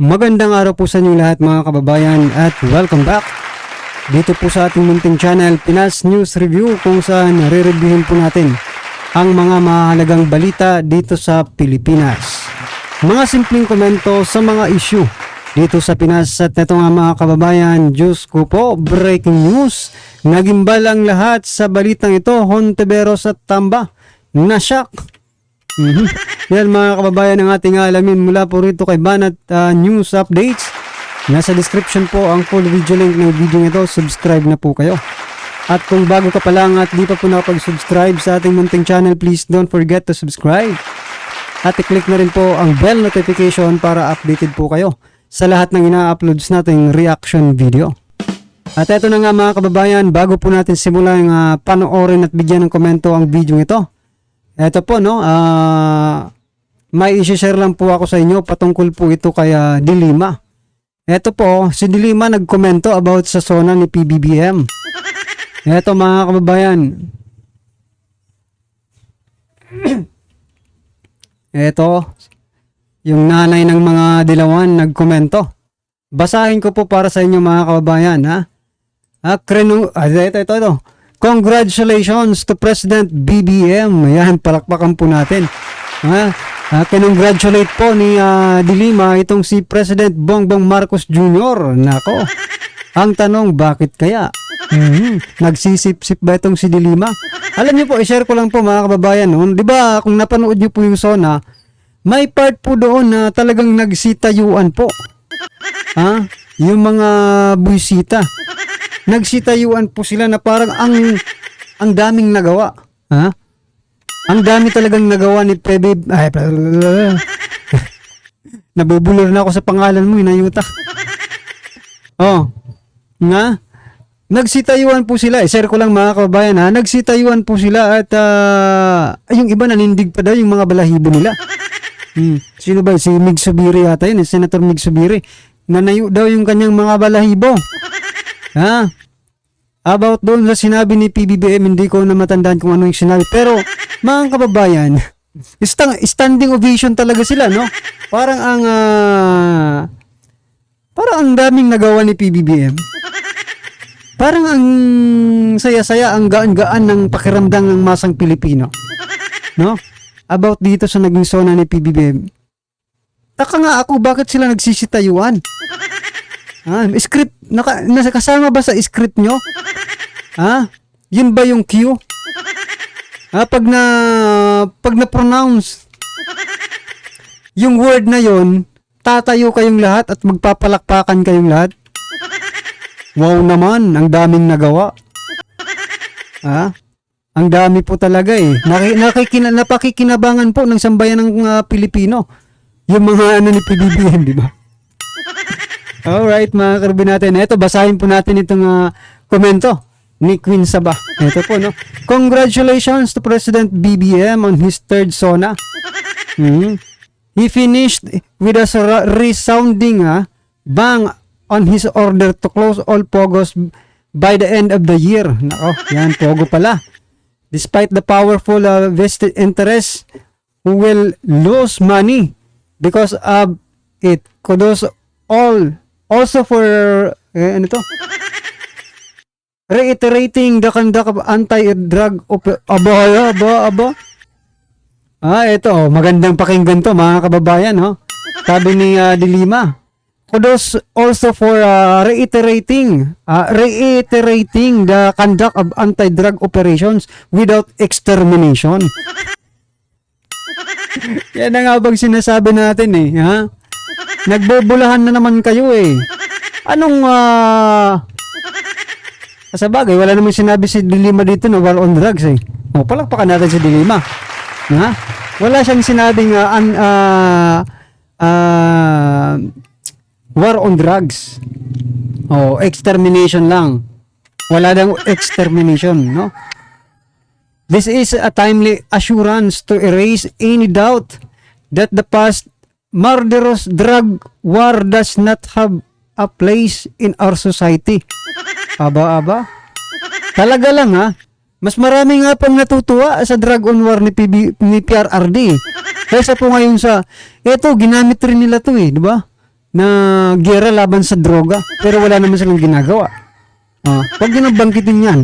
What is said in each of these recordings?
Magandang araw po sa inyo lahat mga kababayan at welcome back dito po sa ating munting channel Pinas News Review, kung saan re-reviewin po natin ang mga mahalagang balita dito sa Pilipinas. Mga simpleng komento sa mga issue dito sa Pinas. At ito nga mga kababayan, Diyos ko po, breaking news. Nagimbal ang lahat sa balitang ito. Hontiveros at Tamba na-shock. Yan mga kababayan ang ating alamin mula po rito kay Banat News Updates. Nasa description po ang full video link ng video nito. Subscribe na po kayo. At kung bago ka pa lang at di pa po nakapag-subscribe sa ating munting channel, please don't forget to subscribe. At i-click na rin po ang bell notification para updated po kayo sa lahat ng ina-uploads nating reaction video. At eto na nga mga kababayan, bago po natin simulan panoorin at bigyan ng komento ang video ito. Eto po may i-share lang po ako sa inyo patungkol po ito kay Dilima. Eto po, si Dilima nagkomento about sa SONA ni PBBM. Eto mga kababayan. Eto, yung nanay ng mga dilawan nagkomento. Basahin ko po para sa inyo mga kababayan ito. Congratulations to President BBM. Ayan, palakpakan po natin. Kinongratulate po ni Dilima itong si President Bongbong Marcos Jr. Nako, ang tanong, bakit kaya? Nagsisip-sip ba itong si Dilima? Alam niyo po, i-share ko lang po mga kababayan. Di ba, kung napanood niyo po yung SONA, may part po doon na talagang nagsitayuan po. Yung mga buwisita. Nagsitayuan po sila na parang ang daming nagawa. Ang dami talagang nagawa ni Pebe. Nabubulor na ako sa pangalan mo, inayuta. Nagsitayuan po sila. I-share ko lang mga kababayan nagsitayuan po sila at yung iba nanindig pa daw yung mga balahibo nila. Sino ba? Si Mig Subiri yata yun, Senator Mig Subiri. Nanayo daw yung kanyang mga balahibo. About doon sa sinabi ni PBBM, hindi ko na matandaan kung ano yung sinabi. Pero, mga kababayan, standing ovation talaga sila, no? Parang ang daming nagawa ni PBBM. Parang ang saya-saya, ang gaan-gaan ng pakiramdam ng masang Pilipino. No? About dito sa naging SONA ni PBBM. Taka nga ako, bakit sila nagsisitayuan? Script, kasama ba sa script nyo? Yun ba yung cue? Pag na-pronounce yung word na yon, tatayo kayong lahat at magpapalakpakan kayong lahat. Wow naman, ang daming nagawa. Ang dami po talaga napakikinabangan po ng sambayan ng Pilipino. Yung mga ni PBBM, di ba? Alright mga karbi natin. Ito, basahin po natin itong komento ni Queen Saba. Ito po, no? Congratulations to President BBM on his third SONA. He finished with a resounding bang on his order to close all POGOs by the end of the year. Nako, yan, POGO pala. Despite the powerful vested interests who will lose money because of it. Kudos all. Also for reiterating the conduct of anti-drug ito, magandang pakinggan to mga kababayan, sabi ni Dilima. Kudos also for reiterating the conduct of anti-drug operations without extermination. Yan na nga bang sinasabi natin Nagbobolahan na naman kayo Anong sa bagay, wala namang sinabi si Dilima dito na war on drugs palakpakan natin si Dilima. Wala siyang sinabing war on drugs. Extermination lang. Wala daw extermination, no? This is a timely assurance to erase any doubt that the past murderous drug war does not have a place in our society. Aba. Talaga lang Mas marami nga pang natutuwa sa drug on war ni PRRD. Kaysa po ngayon sa, eto, ginamit rin nila to di ba? na giyera laban sa droga, pero wala naman silang ginagawa. Huwag nyo nang bangkitin yan.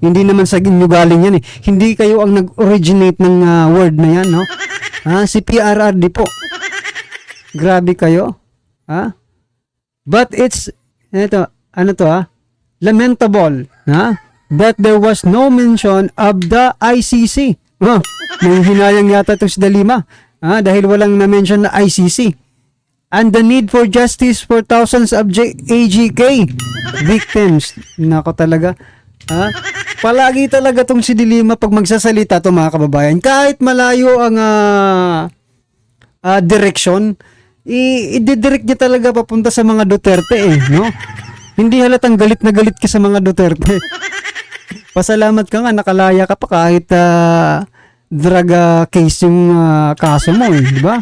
Hindi naman sa inyo galing yan eh. Hindi kayo ang nag-originate ng word na yan, no? Si PRRD po. Grabe kayo. But it's, lamentable, that there was no mention of the ICC. May hinayang yata ito si Dalima. Dahil walang na-mention na ICC. And the need for justice for thousands of AGK victims. Nako talaga. Palagi talaga tong si Dilima pag magsasalita to mga kababayan. Kahit malayo ang direksyon, i-direct niya talaga papunta sa mga Duterte no? Hindi halatang galit na galit ka sa mga Duterte. Pasalamat ka nga, nakalaya ka pa kahit drug case yung kaso mo di ba?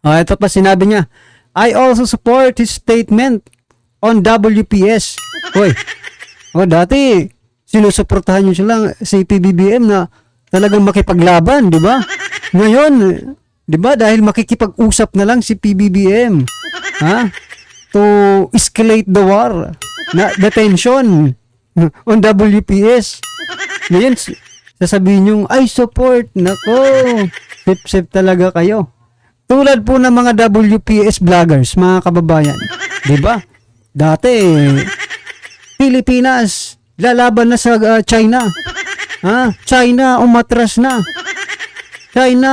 Ito pa sinabi niya, I also support his statement on WPS. Dati sinusuportahan niyo sila si PBBM na talagang makipaglaban, di ba? Ngayon, di ba, dahil makikipag-usap na lang si PBBM, to escalate the war, the tension on WPS. Ngayon, sasabihin nyo, I support, nako, sip-sip talaga kayo. Tulad po ng mga WPS vloggers, mga kababayan. Diba? Dati, Pilipinas, lalaban na sa China. China, umatras na. China,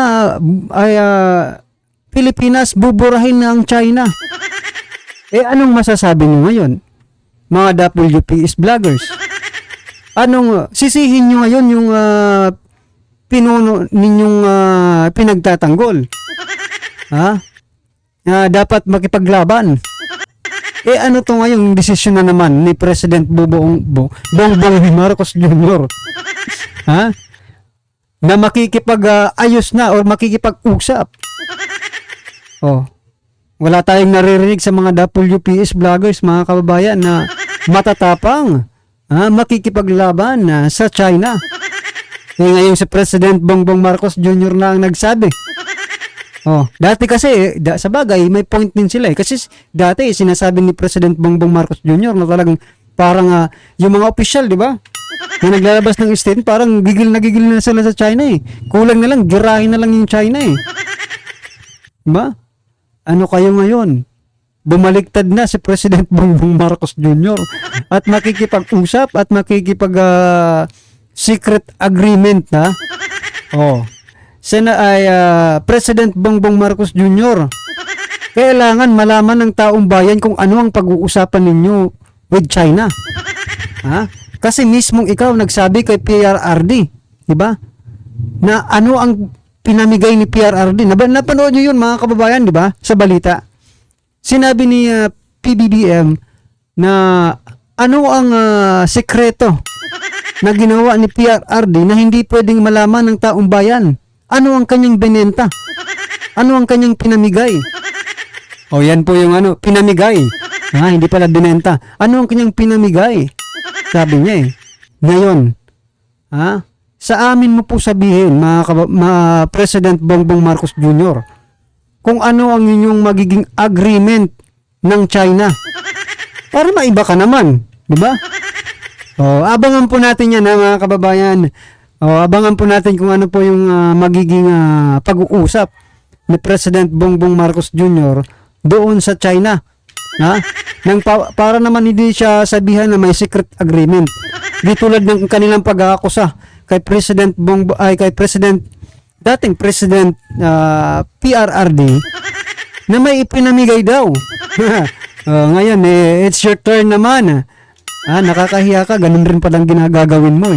Pilipinas, buburahin na ang China. Anong masasabi nyo ngayon? Mga WPS vloggers. Anong, sisihin nyo ngayon yung pinuno ninyong pinagtatanggol? Dapat makipaglaban. Ano to ngayon desisyon na naman ni President Bongbong Marcos Jr. Na makikipag-ayos na o makikipag-usap. Wala tayong naririnig sa mga WPS vloggers, mga kababayan, na matatapang makikipaglaban sa China. Ngayon si President Bongbong Marcos Jr. na ang nagsabi. Dati kasi, sa bagay, may point din sila kasi dati sinasabi ni President Bongbong Marcos Jr. na talagang parang yung mga opisyal, di ba? Na naglalabas ng statement, parang gigil na sila sa China Kulang na lang, girahin na lang yung China Diba? Ano kayo ngayon? Bumaliktad na si President Bongbong Marcos Jr. at makikipag-usap at makikipag secret agreement President Bongbong Marcos Jr. Kailangan malaman ng taong bayan kung ano ang pag-uusapan ninyo with China. Kasi mismong ikaw nagsabi kay PRRD, di ba? Na ano ang pinamigay ni PRRD. Napanood niyo yun mga kababayan, di ba? Sa balita. Sinabi ni PBBM na ano ang sekreto na ginawa ni PRRD na hindi pwedeng malaman ng taong bayan. Ano ang kanyang binenta? Ano ang kanyang pinamigay? Yan po yung pinamigay. Hindi pala binenta. Ano ang kanyang pinamigay? Sabi niya Ngayon, sa amin mo po sabihin, mga President Bongbong Marcos Jr., kung ano ang inyong magiging agreement ng China. Para maiba ka naman. Diba? Abangan po natin yan, mga kababayan. Abangan po natin kung ano po yung magiging pag-uusap ni President Bongbong Marcos Jr. doon sa China. Para naman hindi siya sabihan na may secret agreement. Di tulad ng kanilang pag-aakusa kay dating President PRRD na may ipinamigay daw. Ngayon, it's your turn naman. Nakakahiya ka, ganun rin palang ginagagawin mo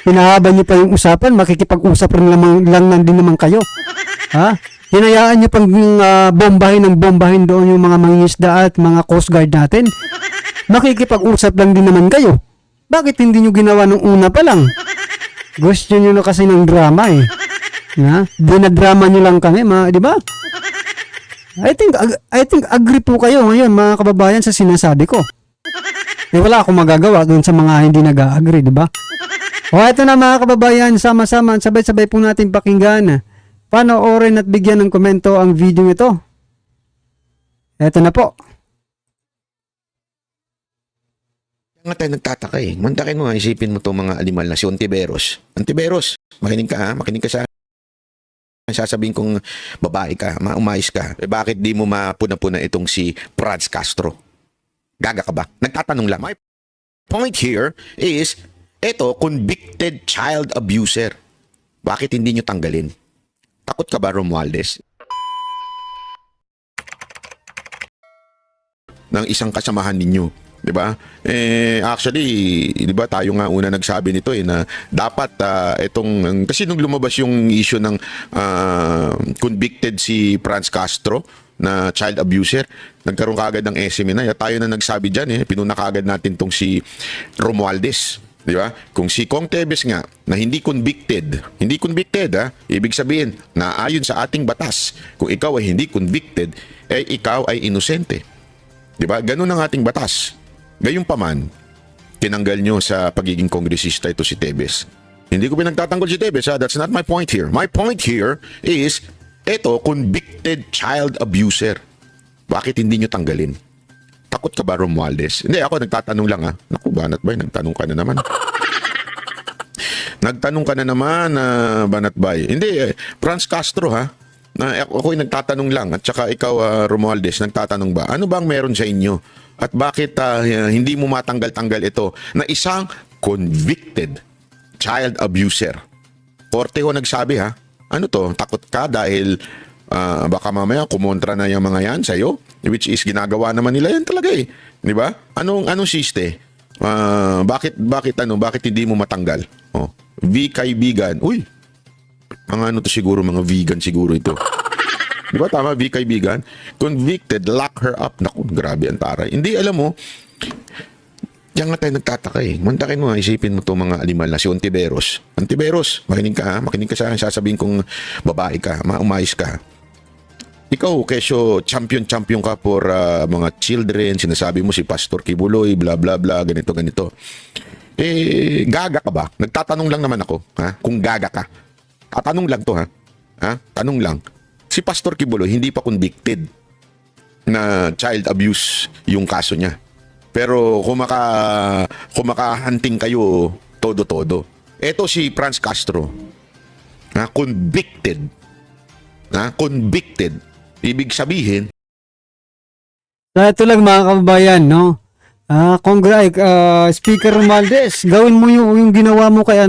Hinahaba niyo pa yung usapan, makikipag-usap rin lang din naman kayo. Hinayaan niyo pang bombahin doon yung mga mangingisda at mga Coast Guard natin. Makikipag-usap lang din naman kayo. Bakit hindi niyo ginawa nung una pa lang? Gusto niyo na kasi ng drama Dinadrama niyo lang kami, di ba? I think agree po kayo ngayon, mga kababayan, sa sinasabi ko. Wala akong magagawa doon sa mga hindi nag-agree, di ba? Ito na mga kababayan, sama-sama, sabay-sabay po natin pakinggan. Panoorin at bigyan ng komento ang video ito. Eto na po. Nga tayo nagtataka eh. Mantakin mo nga, isipin mo itong mga animal na si Ontiveros. Ontiveros, makinig ka ha, makinig ka sa sasabihin kong babae ka, umayos ka. Eh, bakit di mo mapuna-puna itong si Franz Castro? Gaga ka ba? Nagtatanong lang. My point here is, eto, convicted child abuser. Bakit hindi nyo tanggalin? Takot ka ba, Romualdez? Ng isang kasamahan ninyo. 'Di ba? Actually, 'di ba tayo nga una nagsabi nito na dapat itong kasi nung lumabas yung issue ng convicted si Franz Castro na child abuser, nagkaroon kaagad ng SMNI. Tayo na nagsabi diyan pinuna kaagad natin tong si Romualdez. 'Di ba? Kung si Kong Tevez nga na hindi convicted ibig sabihin na ayon sa ating batas, kung ikaw ay hindi convicted, ikaw ay inosente. 'Di ba? Ganun ang ating batas. Gayunpaman, tinanggal nyo sa pagiging kongresista ito si Tevez. Hindi ko pinagtatanggol si Tevez, ha? That's not my point here. My point here is, eto, convicted child abuser. Bakit hindi nyo tanggalin? Takot ka ba, Romualdez? Hindi, ako nagtatanong lang, ha? Naku, Banat Bay, nagtanong ka na naman. Nagtanong ka na naman, Banat Bay. Hindi, Franz Castro, ha? Ako'y nagtatanong lang, at saka ikaw, Romualdez, nagtatanong ba? Ano bang meron sa inyo? At bakit hindi mo matanggal-tanggal ito na isang convicted child abuser? Korte ho nagsabi, ha? Ano to? Takot ka dahil baka mamaya kumontra na yung mga yan sa'yo? Which is ginagawa naman nila yan talaga eh. Di ba? Anong siste? Bakit hindi mo matanggal? Oh, kaibigan. Uy, mga ano to siguro, mga vegan siguro ito. Di ba tama, kaibigan? Convicted, lock her up. Naku, grabe ang taray. Hindi, alam mo, diyan nga tayo nagtataka eh. Mantakin mo, isipin mo itong mga animal na si Ontiveros. Ontiveros, makinig ka ha. Makinig ka sa akin, sasabihin kong babae ka, umayos ka. Ikaw, kesyo champion ka for mga children, sinasabi mo si Pastor Kibuloy, bla bla bla, ganito. Gaga ka ba? Nagtatanong lang naman ako, ha? Kung gaga ka. Tanong lang to, ha? Tanong lang. Si Pastor Kibuloy hindi pa convicted na child abuse yung kaso niya. Pero kung makahanting kayo todo-todo. Ito si Franz Castro. Convicted. Convicted. Ibig sabihin, Ito lang mga kababayan, no? Speaker Romualdez, gawin mo yung ginawa mo kay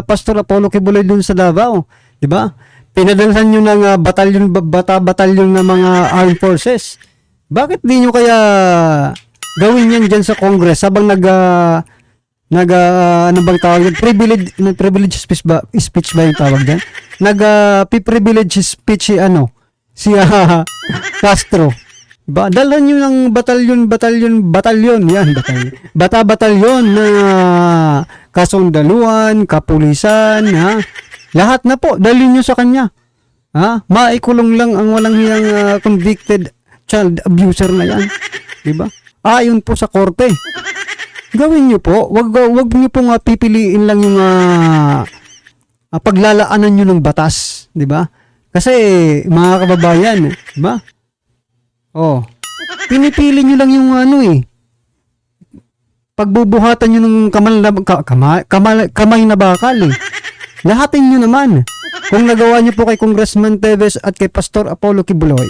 Pastor Apollo Kibuloy dun sa Davao, 'di ba? Pinadalhan nyo ng batalyon ng mga armed forces. Bakit di nyo kaya gawin yan dyan sa Congress habang ano bang tawag yun? Privilege speech ba yung tawag dyan? Privilege speech si Castro. Diba? Dalhan nyo ng batalyon yan. Batalyon na kasundaluan, kapulisan, ha? Lahat na po, dalhin nyo sa kanya. Maikulong lang ang walang hiyang convicted child abuser na yan. Diba? Ayon po sa korte. Gawin nyo po, wag nyo pong pipiliin lang yung paglalaanan nyo ng batas. Diba? Kasi, mga kababayan, diba? Pinipili nyo lang yung pagbubuhatan nyo ng kamay na bakal eh. Lahatin nyo naman. Kung nagawa nyo po kay Congressman Tevez at kay Pastor Apollo Kibuloy,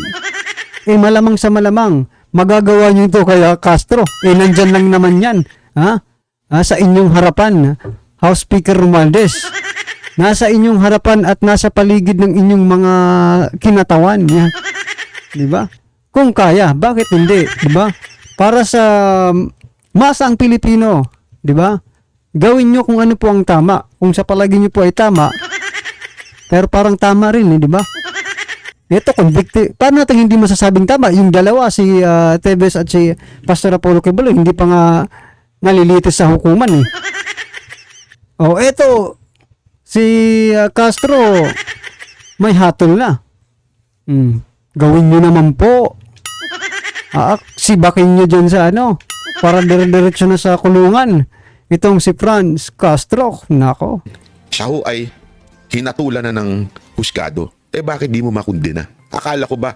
malamang sa malamang, magagawa nyo ito kay Castro. Nandyan lang naman yan. Sa inyong harapan, House Speaker Romualdez. Nasa inyong harapan at nasa paligid ng inyong mga kinatawan. Yan. Diba? Kung kaya, bakit hindi? Diba? Para sa masa ang Pilipino. Diba? Gawin nyo kung ano po ang tama. Kung sa palagi nyo po ay tama, pero parang tama rin, di ba? Ito, convicted. Paano natin hindi masasabing tama? Yung dalawa, si Tevez at si Pastor Apollo Kibuloy, hindi pa nga nalilitis sa hukuman eh. Ito, si Castro, may hatol na. Gawin nyo naman po. Sibakin nyo dyan sa para dire-diretso na sa kulungan. Itong si Franz Castro, nako. siya ho ay hinatulan na ng husgado. Bakit di mo makundina? Akala ko ba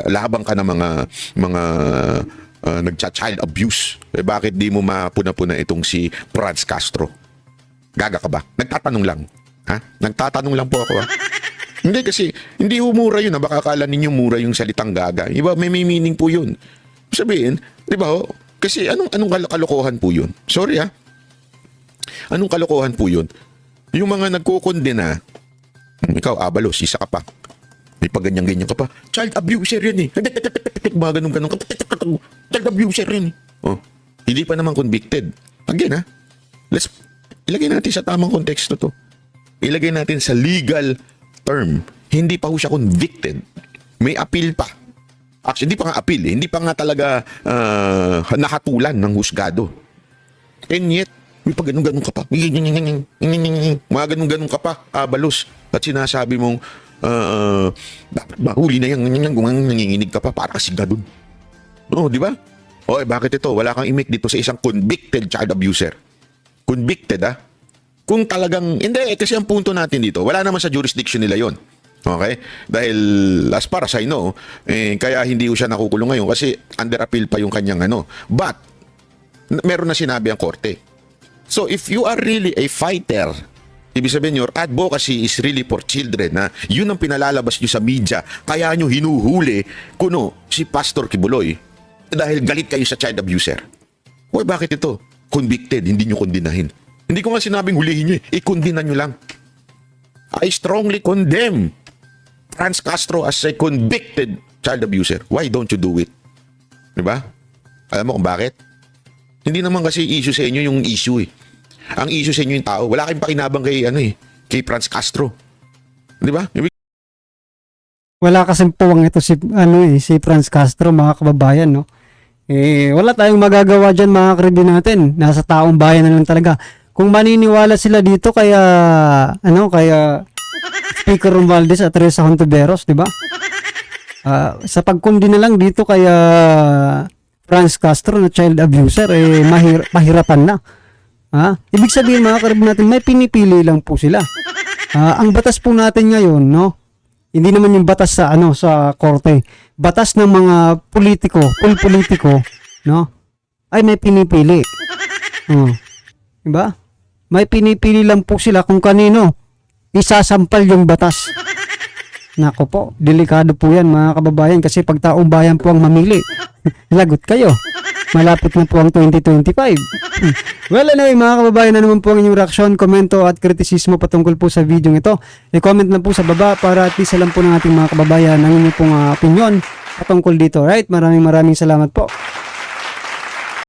labang ka ng mga nagcha-child abuse. Bakit di mo mapuna-puna itong si Franz Castro? Gaga ka ba? Nagtatanong lang. Ha? Nagtatanong lang po ako. Ha? Hindi kasi, hindi mura yun. Baka akala ninyo mura yung salitang gaga. Iba, may meaning po yun. Sabihin, di ba ho? Kasi anong kalokohan po yun? Sorry ha? Anong kalokohan po yun? Yung mga nagkukondena, ikaw, Abalos, isa ka pa. May paganyan-ganyan ka pa. Child abuser yan eh. Mga ganun-ganun. Child abuser yan eh. Oh, hindi pa naman convicted. Again ha? Let's ilagay natin sa tamang konteksto to. Ilagay natin sa legal term. Hindi pa ho siya convicted. May appeal pa. Actually, hindi pa nga appeal eh. Hindi pa nga talaga nakatulan ng husgado. And yet, may pa ganun-ganun ka pa. Mga ganun-ganun ka pa, Abalos. At sinasabi mong, dapat mahuli na yan. Kung nanginginig ka pa, para kasi ganun. Oo, di ba? O, bakit ito? Wala kang imik dito sa isang convicted child abuser. Convicted, ha? Kung talagang, hindi, kasi ang punto natin dito, wala naman sa jurisdiction nila yon. Okay? Dahil, as far as I know, kaya hindi siya nakukulong ngayon kasi under appeal pa yung kanyang ano. But, meron na sinabi ang korte. So, if you are really a fighter, ibig sabihin, your advocacy is really for children, na yun ang pinalalabas nyo sa media, kaya nyo hinuhuli kuno si Pastor Kibuloy dahil galit kayo sa child abuser. Uy, bakit ito? Convicted, hindi nyo kondinahin. Hindi ko nga sinabing hulihin nyo eh. I-kondina nyo lang. I strongly condemn Franz Castro as a convicted child abuser. Why don't you do it? Diba? Alam mo kung bakit? Hindi naman kasi issue sa inyo yung issue eh. Ang issue sa inyo yung tao. Wala kayong pakinabang kay Franz Castro. Diba? Wala kasing puwang ito si Franz Castro, mga kababayan, no? Wala tayong magagawa diyan, mga kredi natin. Nasa taong bayan na lang talaga. Kung maniniwala sila dito kaya Speaker Romualdez at Teresa Hontiveros, 'di ba? Sa pagkundi na lang dito kaya Franz Castro na child abuser, mahirapan na. Ibig sabihin, mga karib natin, may pinipili lang po sila. Ang batas po natin ngayon, no? Hindi naman yung batas sa korte. Batas ng mga politiko, no? Ay may pinipili. Diba? May pinipili lang po sila kung kanino isasampal yung batas. Nako po, delikado po yan, mga kababayan, kasi pag taong bayan po ang mamili, lagot kayo. Malapit na po ang 2025. Well, anyway, mga kababayan, na naman po ang inyong reaksyon, komento at kritisismo patungkol po sa video ito. I-comment na po sa baba para at least alam po ng ating mga kababayan ang inyong pong opinion patungkol dito. Right? Maraming salamat po.